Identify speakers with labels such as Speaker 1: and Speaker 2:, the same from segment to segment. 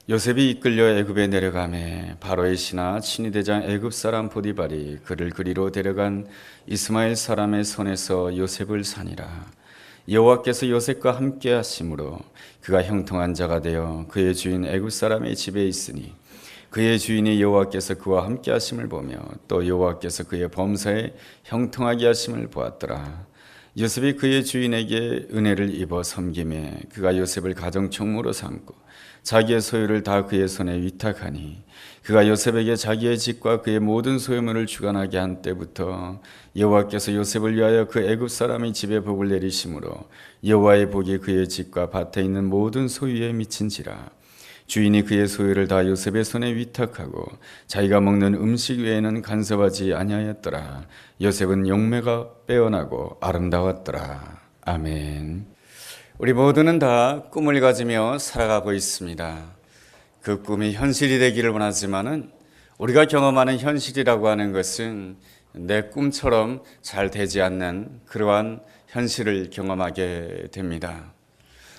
Speaker 1: 요셉이 이끌려 애굽에 내려가매 바로의 신하 친위대장 애굽 사람 보디발이 그를 그리로 데려간 이스마엘 사람의 손에서 요셉을 산이라. 여호와께서 요셉과 함께 하심으로 그가 형통한 자가 되어 그의 주인 애굽 사람의 집에 있으니 그의 주인이 여호와께서 그와 함께 하심을 보며 또 여호와께서 그의 범사에 형통하게 하심을 보았더라. 요셉이 그의 주인에게 은혜를 입어 섬김에 그가 요셉을 가정총무로 삼고 자기의 소유를 다 그의 손에 위탁하니 그가 요셉에게 자기의 집과 그의 모든 소유물을 주관하게 한 때부터 여호와께서 요셉을 위하여 그 애굽 사람의 집에 복을 내리심으로 여호와의 복이 그의 집과 밭에 있는 모든 소유에 미친지라. 주인이 그의 소유를 다 요셉의 손에 위탁하고 자기가 먹는 음식 외에는 간섭하지 아니하였더라. 요셉은 용매가 빼어나고 아름다웠더라. 아멘. 우리 모두는 다 꿈을 가지며 살아가고 있습니다. 그 꿈이 현실이 되기를 원하지만은 우리가 경험하는 현실이라고 하는 것은 내 꿈처럼 잘 되지 않는 그러한 현실을 경험하게 됩니다.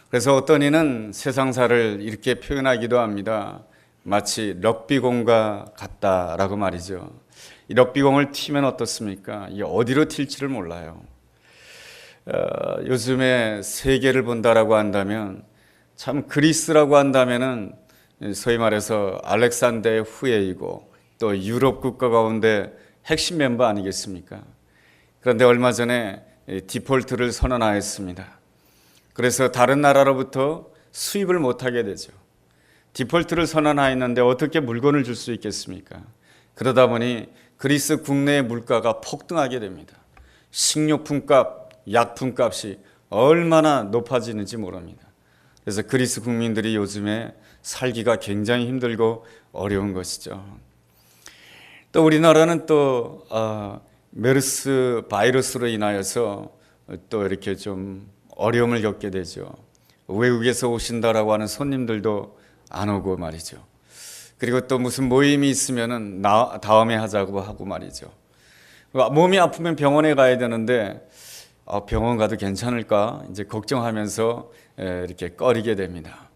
Speaker 1: 그래서 어떤 이는 세상사를 이렇게 표현하기도 합니다. 마치 럭비공과 같다라고 말이죠. 이 럭비공을 튀면 어떻습니까? 이 어디로 튈지를 몰라요. 요즘에 세계를 본다라고 한다면 참 그리스라고 한다면은 소위 말해서 알렉산더의 후예이고 또 유럽 국가 가운데 핵심 멤버 아니겠습니까? 그런데 얼마 전에 디폴트를 선언하였습니다. 그래서 다른 나라로부터 수입을 못하게 되죠. 디폴트를 선언하였는데 어떻게 물건을 줄 수 있겠습니까? 그러다 보니 그리스 국내의 물가가 폭등하게 됩니다. 식료품값, 약품값이 얼마나 높아지는지 모릅니다. 그래서 그리스 국민들이 요즘에 살기가 굉장히 힘들고 어려운 것이죠. 또 우리나라는 또 메르스 바이러스로 인하여서 또 이렇게 좀 어려움을 겪게 되죠. 외국에서 오신다라고 하는 손님들도 안 오고 말이죠. 그리고 또 무슨 모임이 있으면은 다음에 하자고 하고 말이죠. 몸이 아프면 병원에 가야 되는데 병원 가도 괜찮을까 이제 걱정하면서 이렇게 꺼리게 됩니다.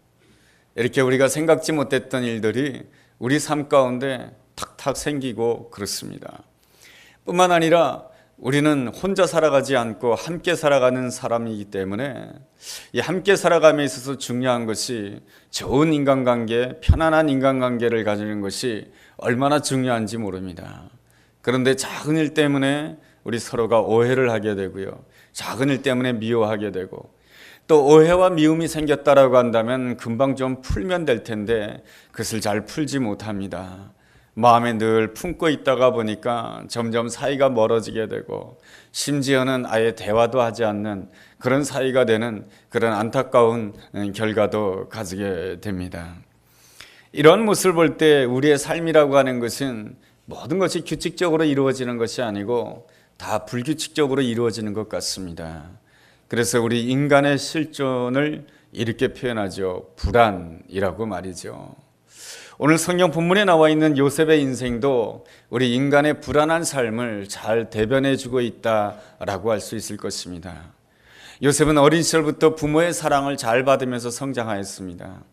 Speaker 1: 이렇게 우리가 생각지 못했던 일들이 우리 삶 가운데 탁탁 생기고 그렇습니다. 뿐만 아니라 우리는 혼자 살아가지 않고 함께 살아가는 사람이기 때문에 이 함께 살아감에 있어서 중요한 것이 좋은 인간관계, 편안한 인간관계를 가지는 것이 얼마나 중요한지 모릅니다. 그런데 작은 일 때문에 우리 서로가 오해를 하게 되고요. 작은 일 때문에 미워하게 되고 또 오해와 미움이 생겼다라고 한다면 금방 좀 풀면 될 텐데 그것을 잘 풀지 못합니다. 마음에 늘 품고 있다가 보니까 점점 사이가 멀어지게 되고 심지어는 아예 대화도 하지 않는 그런 사이가 되는 그런 안타까운 결과도 가지게 됩니다. 이런 모습을 볼 때 우리의 삶이라고 하는 것은 모든 것이 규칙적으로 이루어지는 것이 아니고 다 불규칙적으로 이루어지는 것 같습니다. 그래서 우리 인간의 실존을 이렇게 표현하죠. 불안이라고 말이죠. 오늘 성경 본문에 나와 있는 요셉의 인생도 우리 인간의 불안한 삶을 잘 대변해 주고 있다라고 할 수 있을 것입니다. 요셉은 어린 시절부터 부모의 사랑을 잘 받으면서 성장하였습니다.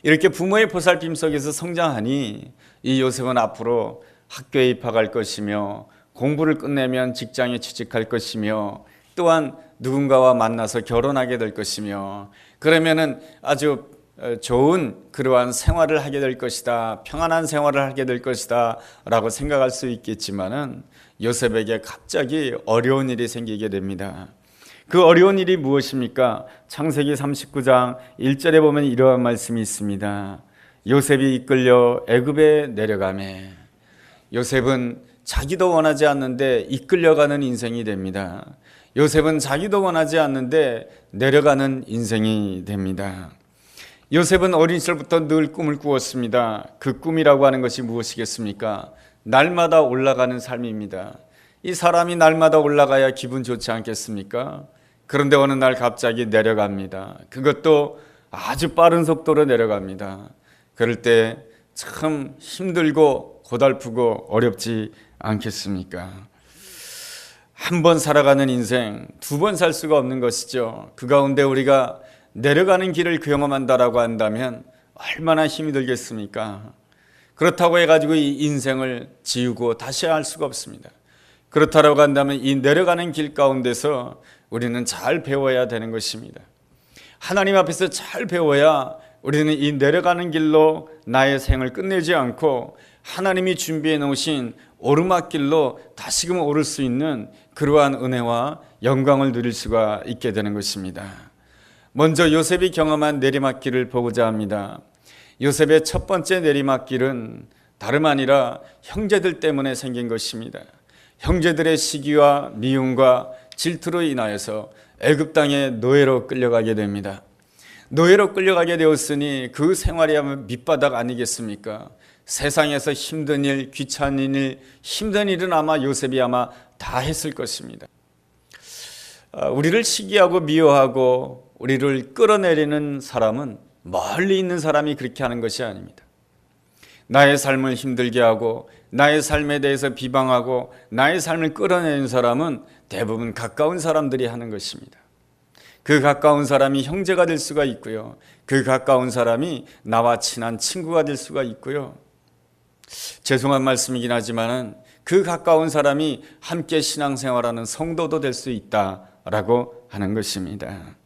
Speaker 1: 이렇게 부모의 보살핌 속에서 성장하니 이 요셉은 앞으로 학교에 입학할 것이며 공부를 끝내면 직장에 취직할 것이며 또한 누군가와 만나서 결혼하게 될 것이며 그러면은 아주 좋은 그러한 생활을 하게 될 것이다, 평안한 생활을 하게 될 것이다 라고 생각할 수 있겠지만은 요셉에게 갑자기 어려운 일이 생기게 됩니다. 그 어려운 일이 무엇입니까? 창세기 39장 1절에 보면 이러한 말씀이 있습니다. 요셉이 이끌려 애굽에 내려가매. 요셉은 자기도 원하지 않는데 이끌려가는 인생이 됩니다. 요셉은 자기도 원하지 않는데 내려가는 인생이 됩니다. 요셉은 어린 시절부터 늘 꿈을 꾸었습니다. 그 꿈이라고 하는 것이 무엇이겠습니까? 날마다 올라가는 삶입니다. 이 사람이 날마다 올라가야 기분 좋지 않겠습니까? 그런데 어느 날 갑자기 내려갑니다. 그것도 아주 빠른 속도로 내려갑니다. 그럴 때 참 힘들고 고달프고 어렵지 않겠습니까? 한 번 살아가는 인생, 두 번 살 수가 없는 것이죠. 그 가운데 우리가 내려가는 길을 경험한다라고 한다면 얼마나 힘이 들겠습니까? 그렇다고 해가지고 이 인생을 지우고 다시 할 수가 없습니다. 그렇다고 한다면 이 내려가는 길 가운데서 우리는 잘 배워야 되는 것입니다. 하나님 앞에서 잘 배워야 우리는 이 내려가는 길로 나의 생을 끝내지 않고 하나님이 준비해 놓으신 오르막길로 다시금 오를 수 있는 그러한 은혜와 영광을 누릴 수가 있게 되는 것입니다. 먼저 요셉이 경험한 내리막길을 보고자 합니다. 요셉의 첫 번째 내리막길은 다름 아니라 형제들 때문에 생긴 것입니다. 형제들의 시기와 미움과 질투로 인하여서 애굽 땅에 노예로 끌려가게 됩니다. 노예로 끌려가게 되었으니 그 생활이 밑바닥 아니겠습니까? 세상에서 힘든 일, 귀찮은 일, 힘든 일은 아마 요셉이 아마 다 했을 것입니다. 우리를 시기하고 미워하고 우리를 끌어내리는 사람은 멀리 있는 사람이 그렇게 하는 것이 아닙니다. 나의 삶을 힘들게 하고 나의 삶에 대해서 비방하고 나의 삶을 끌어내는 사람은 대부분 가까운 사람들이 하는 것입니다. 그 가까운 사람이 형제가 될 수가 있고요. 그 가까운 사람이 나와 친한 친구가 될 수가 있고요. 죄송한 말씀이긴 하지만 그 가까운 사람이 함께 신앙생활하는 성도도 될 수 있다라고 하는 것입니다.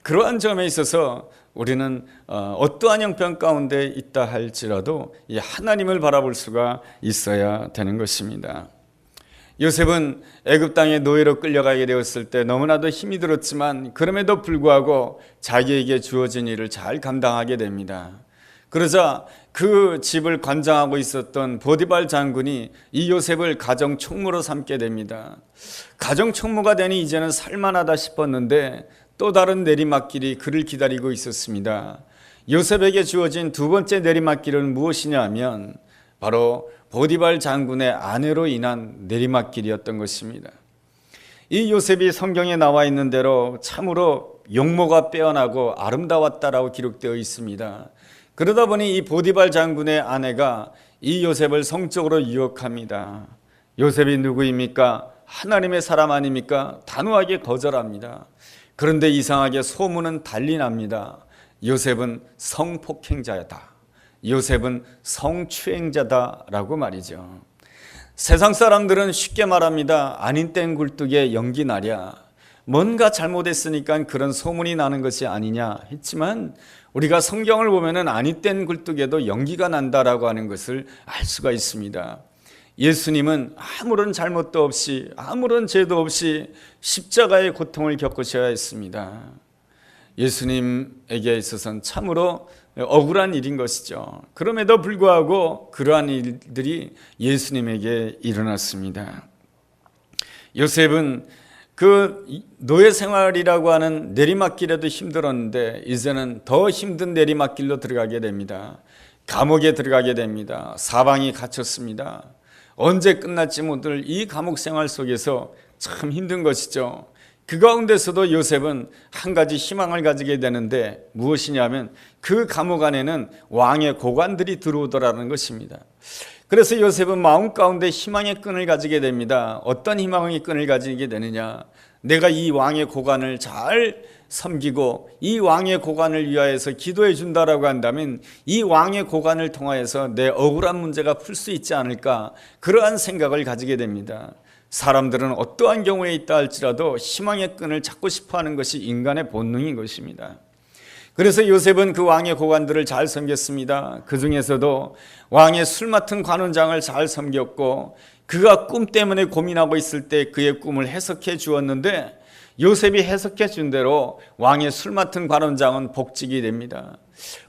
Speaker 1: 그러한 점에 있어서 우리는 어떠한 형편 가운데 있다 할지라도 이 하나님을 바라볼 수가 있어야 되는 것입니다. 요셉은 애굽 땅에 노예로 끌려가게 되었을 때 너무나도 힘이 들었지만 그럼에도 불구하고 자기에게 주어진 일을 잘 감당하게 됩니다. 그러자 그 집을 관장하고 있었던 보디발 장군이 이 요셉을 가정 총무로 삼게 됩니다. 가정 총무가 되니 이제는 살만하다 싶었는데 또 다른 내리막길이 그를 기다리고 있었습니다. 요셉에게 주어진 두 번째 내리막길은 무엇이냐 하면 바로 보디발 장군의 아내로 인한 내리막길이었던 것입니다. 이 요셉이 성경에 나와 있는 대로 참으로 용모가 빼어나고 아름다웠다라고 기록되어 있습니다. 그러다 보니 이 보디발 장군의 아내가 이 요셉을 성적으로 유혹합니다. 요셉이 누구입니까? 하나님의 사람 아닙니까? 단호하게 거절합니다. 그런데 이상하게 소문은 달리 납니다. 요셉은 성폭행자다. 요셉은 성추행자다라고 말이죠. 세상 사람들은 쉽게 말합니다. 아닌 땡 굴뚝에 연기 나랴. 뭔가 잘못했으니까 그런 소문이 나는 것이 아니냐 했지만 우리가 성경을 보면은 아닌 땡 굴뚝에도 연기가 난다라고 하는 것을 알 수가 있습니다. 예수님은 아무런 잘못도 없이 아무런 죄도 없이 십자가의 고통을 겪으셔야 했습니다. 예수님에게 있어서는 참으로 억울한 일인 것이죠. 그럼에도 불구하고 그러한 일들이 예수님에게 일어났습니다. 요셉은 그 노예 생활이라고 하는 내리막길에도 힘들었는데 이제는 더 힘든 내리막길로 들어가게 됩니다. 감옥에 들어가게 됩니다. 사방이 갇혔습니다. 언제 끝날지 모를 이 감옥 생활 속에서 참 힘든 것이죠. 그 가운데서도 요셉은 한 가지 희망을 가지게 되는데 무엇이냐면 그 감옥 안에는 왕의 고관들이 들어오더라는 것입니다. 그래서 요셉은 마음 가운데 희망의 끈을 가지게 됩니다. 어떤 희망의 끈을 가지게 되느냐? 내가 이 왕의 고관을 잘 섬기고 이 왕의 고관을 위하여서 기도해 준다라고 한다면 이 왕의 고관을 통하여서 내 억울한 문제가 풀 수 있지 않을까, 그러한 생각을 가지게 됩니다. 사람들은 어떠한 경우에 있다 할지라도 희망의 끈을 찾고 싶어하는 것이 인간의 본능인 것입니다. 그래서 요셉은 그 왕의 고관들을 잘 섬겼습니다. 그 중에서도 왕의 술 맡은 관원장을 잘 섬겼고 그가 꿈 때문에 고민하고 있을 때 그의 꿈을 해석해 주었는데 요셉이 해석해 준 대로 왕의 술 맡은 관원장은 복직이 됩니다.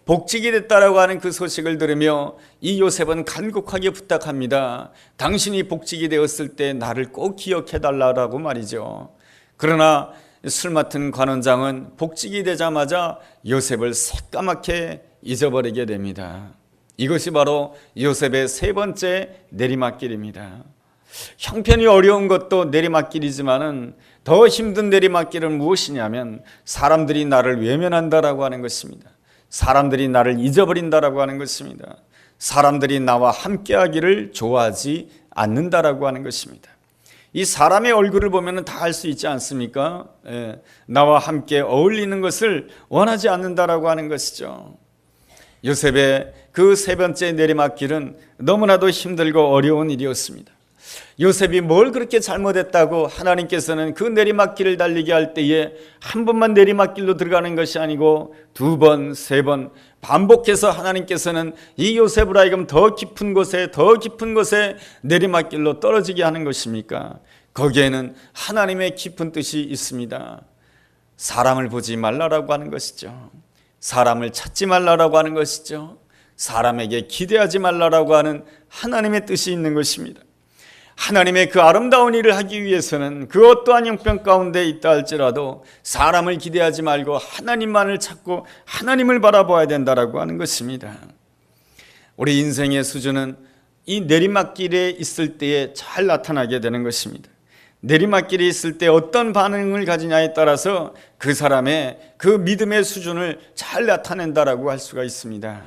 Speaker 1: 복직이 됐다라고 하는 그 소식을 들으며 이 요셉은 간곡하게 부탁합니다. 당신이 복직이 되었을 때 나를 꼭 기억해 달라고 말이죠. 그러나 술 맡은 관원장은 복직이 되자마자 요셉을 새까맣게 잊어버리게 됩니다. 이것이 바로 요셉의 세 번째 내리막길입니다. 형편이 어려운 것도 내리막길이지만은 더 힘든 내리막길은 무엇이냐면 사람들이 나를 외면한다라고 하는 것입니다. 사람들이 나를 잊어버린다라고 하는 것입니다. 사람들이 나와 함께하기를 좋아하지 않는다라고 하는 것입니다. 이 사람의 얼굴을 보면 다 알 수 있지 않습니까? 나와 함께 어울리는 것을 원하지 않는다라고 하는 것이죠. 요셉의 그 세 번째 내리막길은 너무나도 힘들고 어려운 일이었습니다. 요셉이 뭘 그렇게 잘못했다고 하나님께서는 그 내리막길을 달리게 할 때에 한 번만 내리막길로 들어가는 것이 아니고 두 번, 세 번 반복해서 하나님께서는 이 요셉을 하여금 더 깊은 곳에 내리막길로 떨어지게 하는 것입니까? 거기에는 하나님의 깊은 뜻이 있습니다. 사람을 보지 말라라고 하는 것이죠. 사람을 찾지 말라라고 하는 것이죠. 사람에게 기대하지 말라라고 하는 하나님의 뜻이 있는 것입니다. 하나님의 그 아름다운 일을 하기 위해서는 그 어떠한 형편 가운데 있다 할지라도 사람을 기대하지 말고 하나님만을 찾고 하나님을 바라봐야 된다라고 하는 것입니다. 우리 인생의 수준은 이 내리막길에 있을 때에 잘 나타나게 되는 것입니다. 내리막길에 있을 때 어떤 반응을 가지냐에 따라서 그 사람의 그 믿음의 수준을 잘 나타낸다라고 할 수가 있습니다.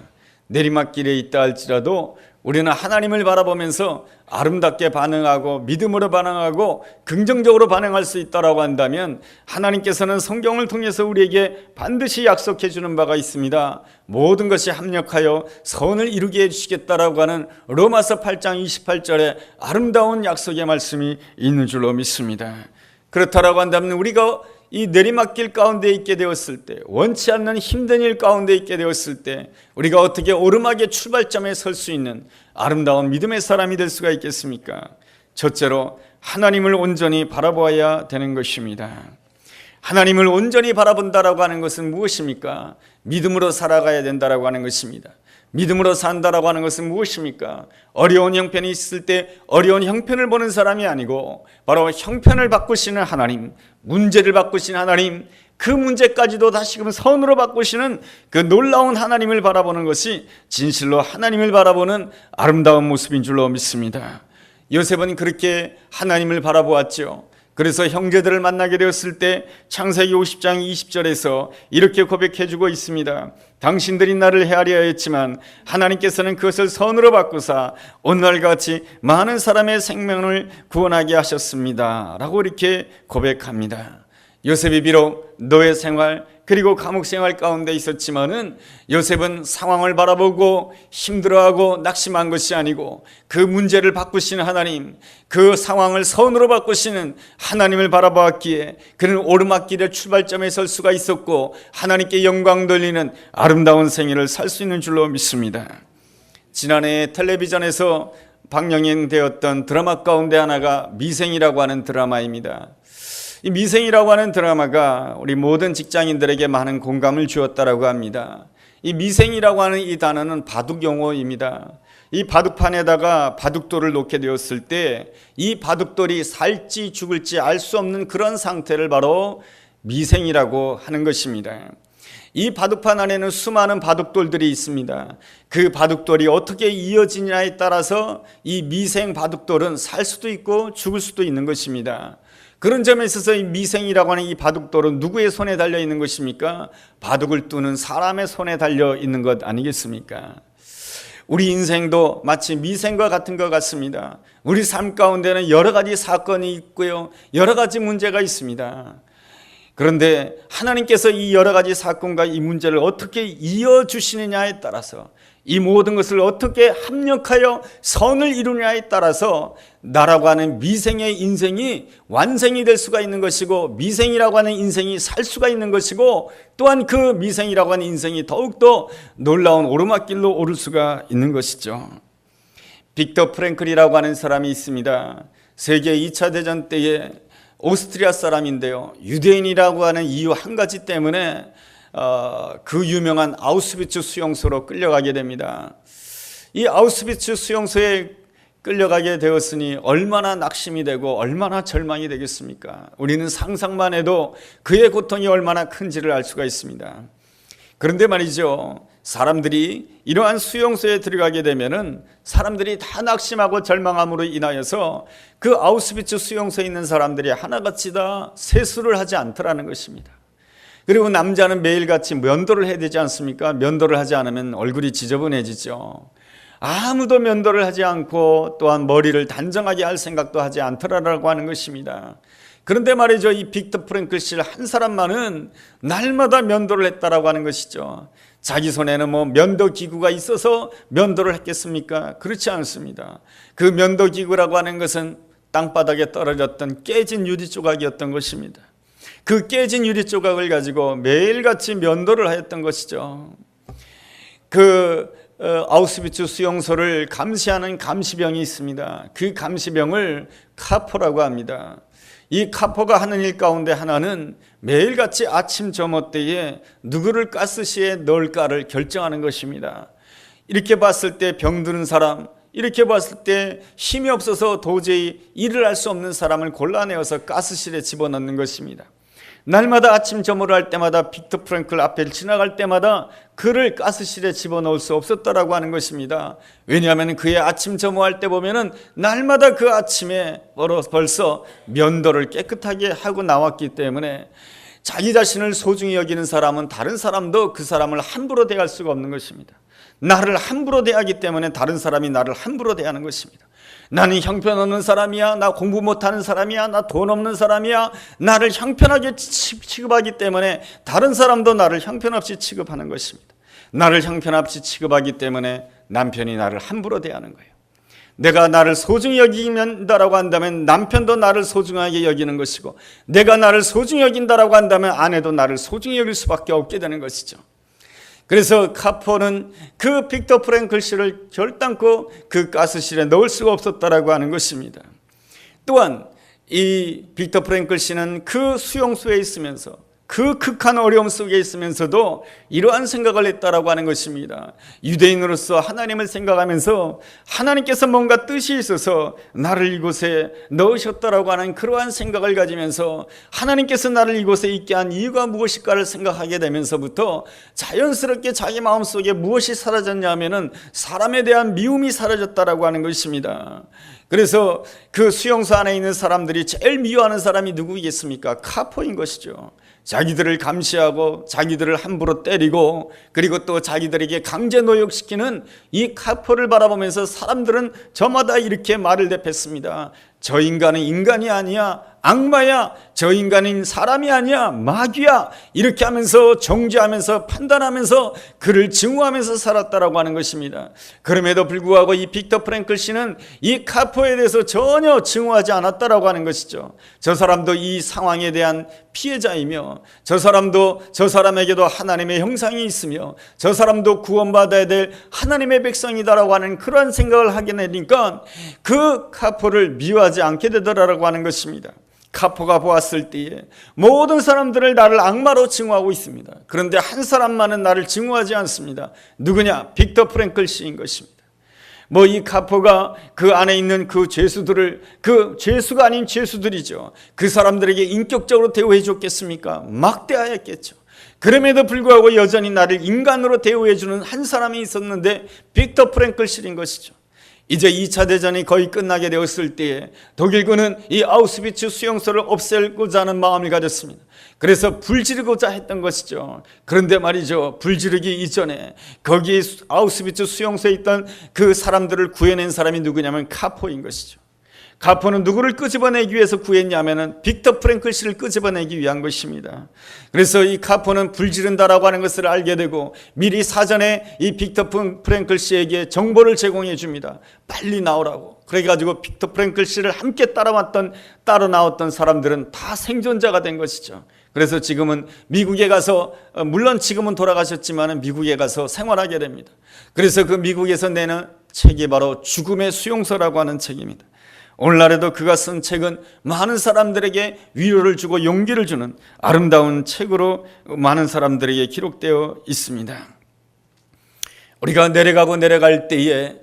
Speaker 1: 내리막길에 있다 할지라도 우리는 하나님을 바라보면서 아름답게 반응하고 믿음으로 반응하고 긍정적으로 반응할 수 있다라고 한다면 하나님께서는 성경을 통해서 우리에게 반드시 약속해 주는 바가 있습니다. 모든 것이 합력하여 선을 이루게 해주시겠다라고 하는 로마서 8장 28절에 아름다운 약속의 말씀이 있는 줄로 믿습니다. 그렇다라고 한다면 우리가 이 내리막길 가운데 있게 되었을 때, 원치 않는 힘든 일 가운데 있게 되었을 때 우리가 어떻게 오르막의 출발점에 설 수 있는 아름다운 믿음의 사람이 될 수가 있겠습니까? 첫째로 하나님을 온전히 바라보아야 되는 것입니다. 하나님을 온전히 바라본다라고 하는 것은 무엇입니까? 믿음으로 살아가야 된다라고 하는 것입니다. 믿음으로 산다라고 하는 것은 무엇입니까? 어려운 형편이 있을 때 어려운 형편을 보는 사람이 아니고 바로 형편을 바꾸시는 하나님, 문제를 바꾸시는 하나님, 그 문제까지도 다시금 선으로 바꾸시는 그 놀라운 하나님을 바라보는 것이 진실로 하나님을 바라보는 아름다운 모습인 줄로 믿습니다. 요셉은 그렇게 하나님을 바라보았죠. 그래서 형제들을 만나게 되었을 때 창세기 50장 20절에서 이렇게 고백해주고 있습니다. 당신들이 나를 헤아려 했지만 하나님께서는 그것을 선으로 바꾸사 오늘날과 같이 많은 사람의 생명을 구원하게 하셨습니다 라고 이렇게 고백합니다. 요셉이 비록 노예 생활 그리고 감옥 생활 가운데 있었지만은 요셉은 상황을 바라보고 힘들어하고 낙심한 것이 아니고 그 문제를 바꾸시는 하나님, 그 상황을 선으로 바꾸시는 하나님을 바라보았기에 그는 오르막길의 출발점에 설 수가 있었고 하나님께 영광 돌리는 아름다운 생애를 살 수 있는 줄로 믿습니다. 지난해 텔레비전에서 방영되었던 드라마 가운데 하나가 미생이라고 하는 드라마입니다. 이 미생이라고 하는 드라마가 우리 모든 직장인들에게 많은 공감을 주었다라고 합니다. 이 미생이라고 하는 이 단어는 바둑 용어입니다. 이 바둑판에다가 바둑돌을 놓게 되었을 때 이 바둑돌이 살지 죽을지 알 수 없는 그런 상태를 바로 미생이라고 하는 것입니다. 이 바둑판 안에는 수많은 바둑돌들이 있습니다. 그 바둑돌이 어떻게 이어지냐에 따라서 이 미생 바둑돌은 살 수도 있고 죽을 수도 있는 것입니다. 그런 점에 있어서 이 미생이라고 하는 이 바둑돌은 누구의 손에 달려 있는 것입니까? 바둑을 두는 사람의 손에 달려 있는 것 아니겠습니까? 우리 인생도 마치 미생과 같은 것 같습니다. 우리 삶 가운데는 여러 가지 사건이 있고요, 여러 가지 문제가 있습니다. 그런데 하나님께서 이 여러 가지 사건과 이 문제를 어떻게 이어주시느냐에 따라서, 이 모든 것을 어떻게 합력하여 선을 이루느냐에 따라서 나라고 하는 미생의 인생이 완성이 될 수가 있는 것이고, 미생이라고 하는 인생이 살 수가 있는 것이고, 또한 그 미생이라고 하는 인생이 더욱더 놀라운 오르막길로 오를 수가 있는 것이죠. 빅터 프랭클이라고 하는 사람이 있습니다. 세계 2차 대전 때에 오스트리아 사람인데요, 유대인이라고 하는 이유 한 가지 때문에 그 유명한 아우슈비츠 수용소로 끌려가게 됩니다. 이 아우슈비츠 수용소에 끌려가게 되었으니 얼마나 낙심이 되고 얼마나 절망이 되겠습니까? 우리는 상상만 해도 그의 고통이 얼마나 큰지를 알 수가 있습니다. 그런데 말이죠, 사람들이 이러한 수용소에 들어가게 되면은 사람들이 다 낙심하고 절망함으로 인하여서 그 아우슈비츠 수용소에 있는 사람들이 하나같이 다 세수를 하지 않더라는 것입니다. 그리고 남자는 매일같이 면도를 해야 되지 않습니까? 면도를 하지 않으면 얼굴이 지저분해지죠. 아무도 면도를 하지 않고 또한 머리를 단정하게 할 생각도 하지 않더라라고 하는 것입니다. 그런데 말이죠, 이 빅터 프랭클 씨 한 사람만은 날마다 면도를 했다라고 하는 것이죠. 자기 손에는 뭐 면도 기구가 있어서 면도를 했겠습니까? 그렇지 않습니다. 그 면도 기구라고 하는 것은 땅바닥에 떨어졌던 깨진 유리 조각이었던 것입니다. 그 깨진 유리 조각을 가지고 매일같이 면도를 하였던 것이죠. 아우슈비츠 수용소를 감시하는 감시병이 있습니다. 그 감시병을 카포라고 합니다. 이 카포가 하는 일 가운데 하나는 매일같이 아침 점호 때에 누구를 가스실에 넣을까를 결정하는 것입니다. 이렇게 봤을 때 병드는 사람, 이렇게 봤을 때 힘이 없어서 도저히 일을 할 수 없는 사람을 골라내어서 가스실에 집어넣는 것입니다. 날마다 아침 점호를 할 때마다 빅터 프랭클 앞에 지나갈 때마다 그를 가스실에 집어넣을 수 없었다라고 하는 것입니다. 왜냐하면 그의 아침 점호할 때 보면은 날마다 그 아침에 벌써 면도를 깨끗하게 하고 나왔기 때문에 자기 자신을 소중히 여기는 사람은 다른 사람도 그 사람을 함부로 대할 수가 없는 것입니다. 나를 함부로 대하기 때문에 다른 사람이 나를 함부로 대하는 것입니다. 나는 형편없는 사람이야, 나 공부 못하는 사람이야, 나 돈 없는 사람이야, 나를 형편하게 취급하기 때문에 다른 사람도 나를 형편없이 취급하는 것입니다. 나를 형편없이 취급하기 때문에 남편이 나를 함부로 대하는 거예요. 내가 나를 소중히 여긴다라고 한다면 남편도 나를 소중하게 여기는 것이고, 내가 나를 소중히 여긴다라고 한다면 아내도 나를 소중히 여길 수밖에 없게 되는 것이죠. 그래서 카포는 그 빅터 프랭클 씨를 결단코 그 가스실에 넣을 수가 없었다라고 하는 것입니다. 또한 이 빅터 프랭클 씨는 그 수용소에 있으면서 그 극한 어려움 속에 있으면서도 이러한 생각을 했다라고 하는 것입니다. 유대인으로서 하나님을 생각하면서 하나님께서 뭔가 뜻이 있어서 나를 이곳에 넣으셨다라고 하는 그러한 생각을 가지면서 하나님께서 나를 이곳에 있게 한 이유가 무엇일까를 생각하게 되면서부터 자연스럽게 자기 마음속에 무엇이 사라졌냐 하면은 사람에 대한 미움이 사라졌다라고 하는 것입니다. 그래서 그 수용소 안에 있는 사람들이 제일 미워하는 사람이 누구겠습니까? 카포인 것이죠. 자기들을 감시하고 자기들을 함부로 때리고 그리고 또 자기들에게 강제 노역시키는 이 카포를 바라보면서 사람들은 저마다 이렇게 말을 대했습니다. 저 인간은 인간이 아니야, 악마야, 저 인간은 사람이 아니야, 마귀야, 이렇게 하면서 정죄하면서 판단하면서 그를 증오하면서 살았다라고 하는 것입니다. 그럼에도 불구하고 이 빅터 프랭클 씨는 이 카포에 대해서 전혀 증오하지 않았다라고 하는 것이죠. 저 사람도 이 상황에 대한 피해자이며 저 사람도 저 사람에게도 하나님의 형상이 있으며 저 사람도 구원받아야 될 하나님의 백성이다라고 하는 그런 생각을 하게 되니까 그 카포를 미워하지 않게 되더라라고 하는 것입니다. 카포가 보았을 때에 모든 사람들을 나를 악마로 증오하고 있습니다. 그런데 한 사람만은 나를 증오하지 않습니다. 누구냐? 빅터 프랭클 씨인 것입니다. 이 카포가 그 안에 있는 그 죄수들을, 그 죄수가 아닌 죄수들이죠, 그 사람들에게 인격적으로 대우해 줬겠습니까? 막대하였겠죠. 그럼에도 불구하고 여전히 나를 인간으로 대우해 주는 한 사람이 있었는데 빅터 프랭클 씨인 것이죠. 이제 2차 대전이 거의 끝나게 되었을 때에 독일군은 이 아우슈비츠 수용소를 없애고자 하는 마음을 가졌습니다. 그래서 불지르고자 했던 것이죠. 그런데 말이죠, 불지르기 이전에 거기 아우슈비츠 수용소에 있던 그 사람들을 구해낸 사람이 누구냐면 카포인 것이죠. 카포는 누구를 끄집어내기 위해서 구했냐면은 빅터 프랭클 씨를 끄집어내기 위한 것입니다. 그래서 이 카포는 불지른다라고 하는 것을 알게 되고 미리 사전에 이 빅터 프랭클 씨에게 정보를 제공해 줍니다. 빨리 나오라고. 그래가지고 빅터 프랭클 씨를 함께 따라 나왔던 사람들은 다 생존자가 된 것이죠. 그래서 지금은 미국에 가서, 물론 지금은 돌아가셨지만 미국에 가서 생활하게 됩니다. 그래서 그 미국에서 내는 책이 바로 죽음의 수용소라고 하는 책입니다. 오늘날에도 그가 쓴 책은 많은 사람들에게 위로를 주고 용기를 주는 아름다운 책으로 많은 사람들에게 기록되어 있습니다. 우리가 내려가고 내려갈 때에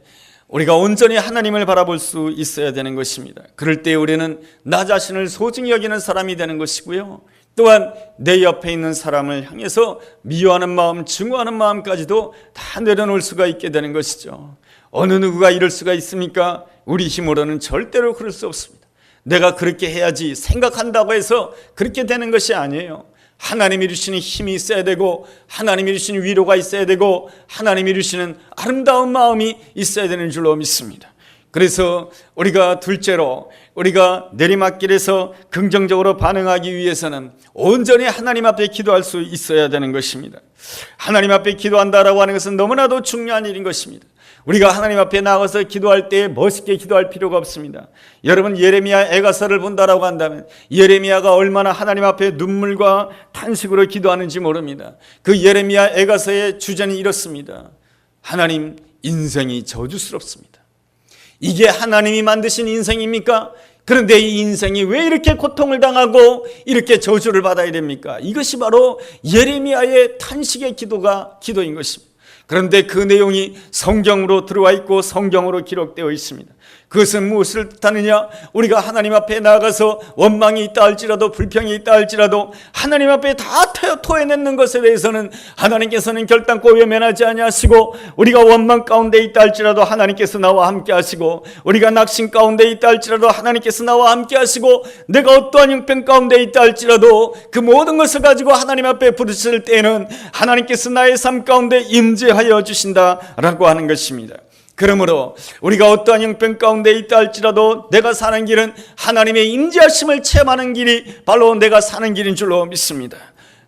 Speaker 1: 우리가 온전히 하나님을 바라볼 수 있어야 되는 것입니다. 그럴 때 우리는 나 자신을 소중히 여기는 사람이 되는 것이고요, 또한 내 옆에 있는 사람을 향해서 미워하는 마음, 증오하는 마음까지도 다 내려놓을 수가 있게 되는 것이죠. 어느 누구가 이럴 수가 있습니까? 우리 힘으로는 절대로 그럴 수 없습니다. 내가 그렇게 해야지 생각한다고 해서 그렇게 되는 것이 아니에요. 하나님이 주시는 힘이 있어야 되고 하나님이 주시는 위로가 있어야 되고 하나님이 주시는 아름다운 마음이 있어야 되는 줄로 믿습니다. 그래서 우리가 둘째로 우리가 내리막길에서 긍정적으로 반응하기 위해서는 온전히 하나님 앞에 기도할 수 있어야 되는 것입니다. 하나님 앞에 기도한다라고 하는 것은 너무나도 중요한 일인 것입니다. 우리가 하나님 앞에 나가서 기도할 때 멋있게 기도할 필요가 없습니다. 여러분, 예레미야 애가서를 본다라고 한다면 예레미야가 얼마나 하나님 앞에 눈물과 탄식으로 기도하는지 모릅니다. 그 예레미야 애가서의 주제는 이렇습니다. 하나님, 인생이 저주스럽습니다. 이게 하나님이 만드신 인생입니까? 그런데 이 인생이 왜 이렇게 고통을 당하고 이렇게 저주를 받아야 됩니까? 이것이 바로 예레미야의 탄식의 기도인 것입니다. 그런데 그 내용이 성경으로 들어와 있고 성경으로 기록되어 있습니다. 그것은 무엇을 뜻하느냐? 우리가 하나님 앞에 나아가서 원망이 있다 할지라도 불평이 있다 할지라도 하나님 앞에 다 토해내는 것에 대해서는 하나님께서는 결단코 외면하지 아니하시고, 우리가 원망 가운데 있다 할지라도 하나님께서 나와 함께 하시고, 우리가 낙심 가운데 있다 할지라도 하나님께서 나와 함께 하시고, 내가 어떠한 형편 가운데 있다 할지라도 그 모든 것을 가지고 하나님 앞에 부르실 때에는 하나님께서 나의 삶 가운데 임재하여 주신다라고 하는 것입니다. 그러므로 우리가 어떠한 형편 가운데 있다 할지라도 내가 사는 길은 하나님의 임재하심을 체험하는 길이 바로 내가 사는 길인 줄로 믿습니다.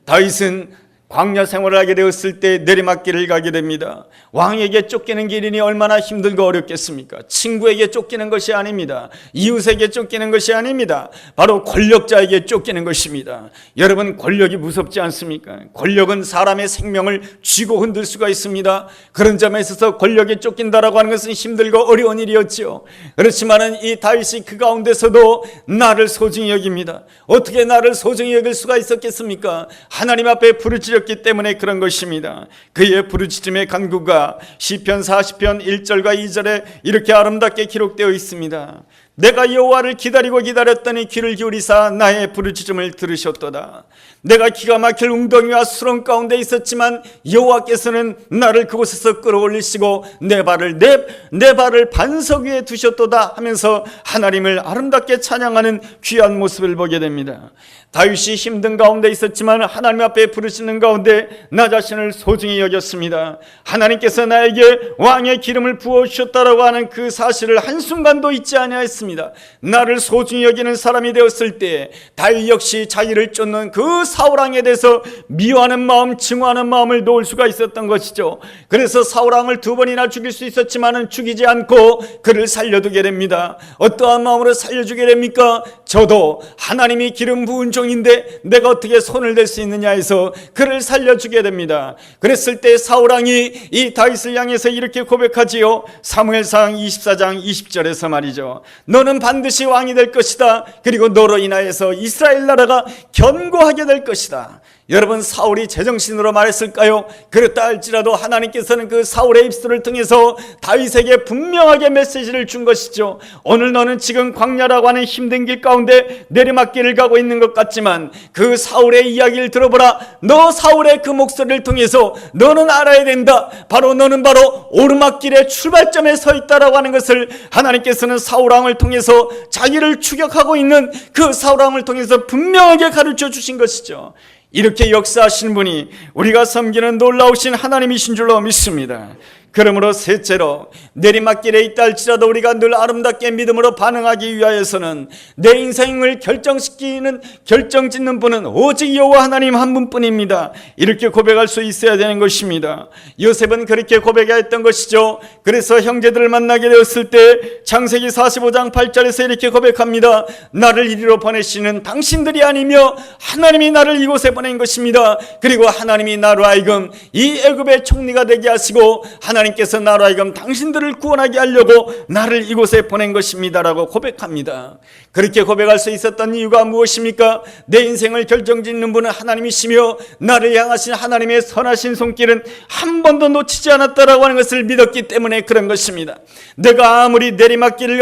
Speaker 1: 다윗은 광야 생활을 하게 되었을 때 내리막길을 가게 됩니다. 왕에게 쫓기는 길이니 얼마나 힘들고 어렵겠습니까? 친구에게 쫓기는 것이 아닙니다. 이웃에게 쫓기는 것이 아닙니다. 바로 권력자에게 쫓기는 것입니다. 여러분, 권력이 무섭지 않습니까? 권력은 사람의 생명을 쥐고 흔들 수가 있습니다. 그런 점에 있어서 권력에 쫓긴다라고 하는 것은 힘들고 어려운 일이었지요. 그렇지만은 이 다윗이 그 가운데서도 나를 소중히 여깁니다. 어떻게 나를 소중히 여길 수가 있었겠습니까? 하나님 앞에 부르짖었기 때문에 그런 것입니다. 그의 부르짖음의 간구가 시편 40편 1절과 2절에 이렇게 아름답게 기록되어 있습니다. 내가 여호와를 기다렸더니 귀를 기울이사 나의 부르짖음을 들으셨도다. 내가 기가 막힐 웅덩이와 수렁 가운데 있었지만 여호와께서는 나를 그곳에서 끌어올리시고 내 발을 반석 위에 두셨도다 하면서 하나님을 아름답게 찬양하는 귀한 모습을 보게 됩니다. 다윗이 힘든 가운데 있었지만 하나님 앞에 부르시는 가운데 나 자신을 소중히 여겼습니다. 하나님께서 나에게 왕의 기름을 부어주셨다라고 하는 그 사실을 한순간도 잊지 아니하였습니다. 나를 소중히 여기는 사람이 되었을 때 다윗 역시 자기를 쫓는 그 사울왕에 대해서 미워하는 마음, 증오하는 마음을 놓을 수가 있었던 것이죠. 그래서 사울왕을 2번이나 죽일 수 있었지만 죽이지 않고 그를 살려두게 됩니다. 어떠한 마음으로 살려주게 됩니까? 저도 하나님이 기름 부은 종인데 내가 어떻게 손을 댈 수 있느냐 해서 그를 살려주게 됩니다. 그랬을 때 사울왕이 이 다윗을 향해서 이렇게 고백하지요. 사무엘상 24장 20절에서 말이죠. 너는 반드시 왕이 될 것이다. 그리고 너로 인하여서 이스라엘 나라가 견고하게 될 것이다. 여러분, 사울이 제정신으로 말했을까요? 그렇다 할지라도 하나님께서는 그 사울의 입술을 통해서 다윗에게 분명하게 메시지를 준 것이죠. 오늘 너는 지금 광야라고 하는 힘든 길 가운데 내리막길을 가고 있는 것 같지만 그 사울의 이야기를 들어보라. 너 사울의 그 목소리를 통해서 너는 알아야 된다. 너는 바로 오르막길의 출발점에 서 있다라고 하는 것을 하나님께서는 사울왕을 통해서 자기를 추격하고 있는 그 사울왕을 통해서 분명하게 가르쳐 주신 것이죠. 이렇게 역사하시는 분이 우리가 섬기는 놀라우신 하나님이신 줄로 믿습니다. 그러므로 셋째로 내리막길에 있다 할지라도 우리가 늘 아름답게 믿음으로 반응하기 위하여서는 내 인생을 결정짓는 분은 오직 여호와 하나님 한 분뿐입니다. 이렇게 고백할 수 있어야 되는 것입니다. 요셉은 그렇게 고백했던 것이죠. 그래서 형제들을 만나게 되었을 때 창세기 45장 8절에서 이렇게 고백합니다. 나를 이리로 보내시는 당신들이 아니며 하나님이 나를 이곳에 보낸 것입니다. 그리고 하나님이 나로 하여금 이 애굽의 총리가 되게 하시고 하나님께서 나로 하여금 당신들을 구원하게 하려고 나를 이곳에 보낸 것입니다라고 고백합니다. 그렇게 고백할 수 있었던 이유가 무엇입니까? 내 인생을 결정짓는 분은 하나님이시며 나를 향하신 하나님의 선하신 손길은 한 번도 놓치지 않았다라고 하는 것을 믿었기 때문에 그런 것입니다. 내가 아무리 내리막길을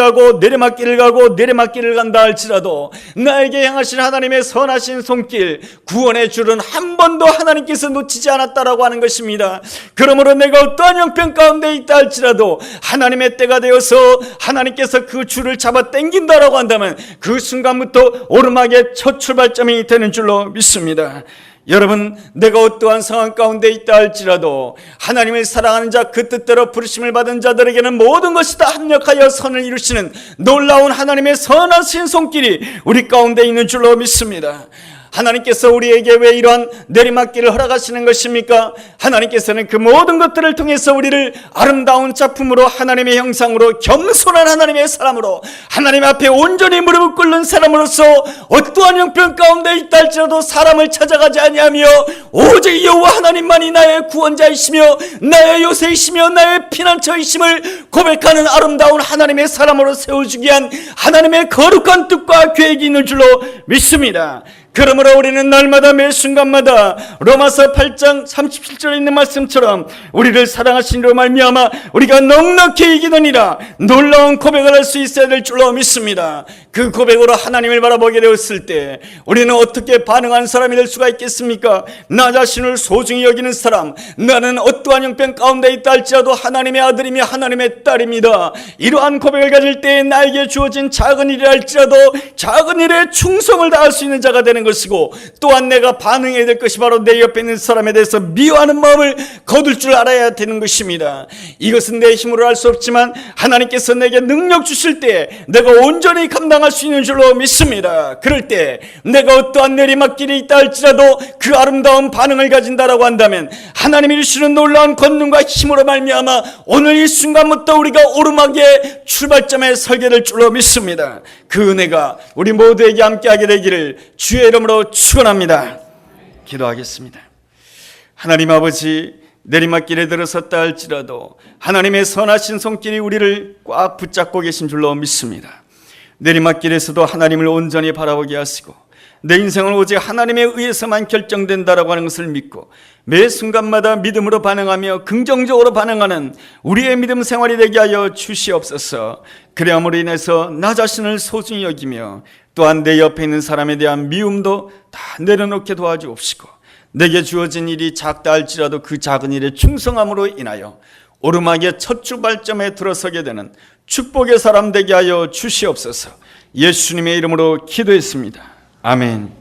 Speaker 1: 간다 할지라도 나에게 향하신 하나님의 선하신 손길, 구원의 줄은 한 번도 하나님께서 놓치지 않았다라고 하는 것입니다. 그러므로 내가 어떠한 형편 가운데 있다 할지라도 하나님의 때가 되어서 하나님께서 그 줄을 잡아 당긴다라고 한다면 그 순간부터 오르막의 첫 출발점이 되는 줄로 믿습니다. 여러분, 내가 어떠한 상황 가운데 있다 할지라도 하나님을 사랑하는 자, 그 뜻대로 부르심을 받은 자들에게는 모든 것이 다 합력하여 선을 이루시는 놀라운 하나님의 선하신 손길이 우리 가운데 있는 줄로 믿습니다. 하나님께서 우리에게 왜 이러한 내리막길을 허락하시는 것입니까? 하나님께서는 그 모든 것들을 통해서 우리를 아름다운 작품으로, 하나님의 형상으로, 겸손한 하나님의 사람으로, 하나님 앞에 온전히 무릎을 꿇는 사람으로서 어떠한 형편 가운데 있다 할지라도 사람을 찾아가지 아니하며 오직 여호와 하나님만이 나의 구원자이시며 나의 요새이시며 나의 피난처이심을 고백하는 아름다운 하나님의 사람으로 세워주기 위한 하나님의 거룩한 뜻과 계획이 있는 줄로 믿습니다. 그러므로 우리는 날마다 매 순간마다 로마서 8장 37절에 있는 말씀처럼 우리를 사랑하신 이로 말미암아 우리가 넉넉히 이기느니라 놀라운 고백을 할 수 있어야 될 줄로 믿습니다. 그 고백으로 하나님을 바라보게 되었을 때 우리는 어떻게 반응하는 사람이 될 수가 있겠습니까? 나 자신을 소중히 여기는 사람, 나는 어떠한 형편 가운데 있다 할지라도 하나님의 아들이며 하나님의 딸입니다. 이러한 고백을 가질 때 나에게 주어진 작은 일이라 할지라도 작은 일에 충성을 다할 수 있는 자가 되는 것이고, 또한 내가 반응해야 될 것이 바로 내 옆에 있는 사람에 대해서 미워하는 마음을 거둘 줄 알아야 되는 것입니다. 이것은 내 힘으로 할 수 없지만 하나님께서 내게 능력 주실 때 내가 온전히 감당할 수 있는 줄로 믿습니다. 그럴 때 내가 어떠한 내리막길이 있다 할지라도 그 아름다운 반응을 가진다라고 한다면 하나님이 주시는 놀라운 권능과 힘으로 말미암아 오늘 이 순간부터 우리가 오르막의 출발점에 설게 될 줄로 믿습니다. 그 은혜가 우리 모두에게 함께하게 되기를 주의 이름으로 축원합니다. 기도하겠습니다. 하나님 아버지, 내리막길에 들어섰다 할지라도 하나님의 선하신 손길이 우리를 꽉 붙잡고 계신 줄로 믿습니다. 내리막길에서도 하나님을 온전히 바라보게 하시고 내 인생은 오직 하나님에 의해서만 결정된다라고 하는 것을 믿고 매 순간마다 믿음으로 반응하며 긍정적으로 반응하는 우리의 믿음 생활이 되게 하여 주시옵소서. 그래함으로 인해서 나 자신을 소중히 여기며 또한 내 옆에 있는 사람에 대한 미움도 다 내려놓게 도와주옵시고, 내게 주어진 일이 작다 할지라도 그 작은 일에 충성함으로 인하여 오르막의 첫 출발점에 들어서게 되는 축복의 사람 되게 하여 주시옵소서. 예수님의 이름으로 기도했습니다. 아멘.